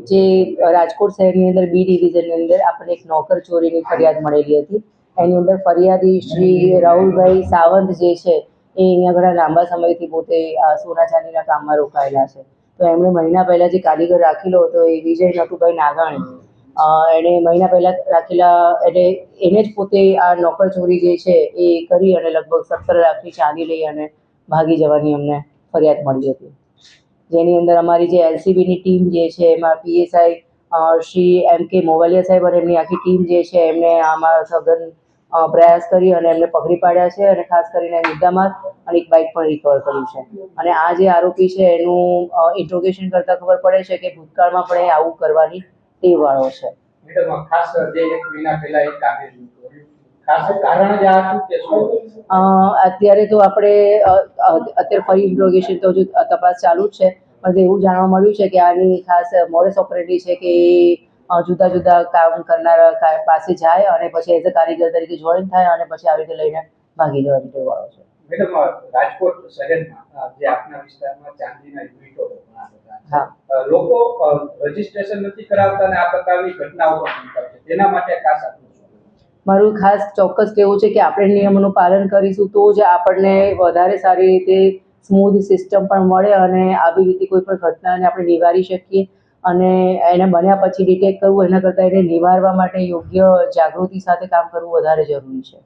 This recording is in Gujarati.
જે રાજકોટ શહેરની અંદર બી ડિવિઝનની અંદર આપણને એક નોકર ચોરીની ફરિયાદ મળેલી હતી. એની અંદર ફરિયાદી શ્રી રાહુલભાઈ સાવંત જે છે એ અહીંયા ઘણા લાંબા સમયથી પોતે સોના ચાંદીના કામમાં રોકાયેલા છે. તો એમણે મહિના પહેલાં જે કારીગર રાખેલો હતો એ વિજય નટુભાઈ નાગાણી, એણે મહિના પહેલાં રાખેલા એટલે એને જ પોતે આ નોકર ચોરી જે છે એ કરી અને લગભગ 17 લાખની ચાંદી લઈ અને ભાગી જવાની અમને ફરિયાદ મળી હતી. જેની અંદર અમારી જે એલસીબીની ટીમ જે છે એમાં પીએસઆઈ શ્રી એમ કે મોવાલિયા સાહેબ અને એમની આખી ટીમ જે છે એમને આમાં સઘન પ્રયાસ કરી અને એમને પકડી પાડ્યા છે અને ખાસ કરીને મુદ્દામાલ અને એક બાઇક પણ રિકવર કર્યું છે. અને આ જે આરોપી છે એનું ઇન્ટ્રોગેશન કરતાં ખબર પડે છે કે ભૂતકાળમાં પણ એ આવું કરવાની ટેવવાળો છે. મેડમ, ખાસ જે એક મહિના પહેલા એક ખાસ કારણ જ આ હતું કે શું? અત્યારે તો આપણે અત્યારે ફરી ઇન્ટ્રોગેશન તો હજુ તપાસ ચાલુ જ છે, પણ એવું જાણવા મળ્યું છે કે આની ખાસ મોડસ ઓપરેન્ડી છે કે જુદા જુદા કામ કરનારા પાસે જાય અને પછી એઝ અ કારીગર તરીકે જોઈન થાય અને પછી આવી રીતે લઈને ભાગી જવાની ટેવવાળો છે. મેડમ, રાજકોટ શહેરમાં જે આપના વિસ્તારમાં ચાંદીના યુનિટો લોકો રજીસ્ટ્રેશન નથી કરાવતા અને આ પ્રકારની ઘટનાઓ પણ બનતા છે, તેના માટે ખાસ મારું ખાસ ચોક્કસ કહેવું છે કે આપણે નિયમોનું પાલન કરીશું તો જ આપણને વધારે સારી રીતે સ્મૂધ સિસ્ટમ પણ મળે અને આવી રીતે કોઈ પણ ઘટનાને આપણે નિવારી શકીએ. અને એને બન્યા પછી ડિટેક્ટ કરવું એના કરતાં એને નિવારવા માટે યોગ્ય જાગૃતિ સાથે કામ કરવું વધારે જરૂરી છે.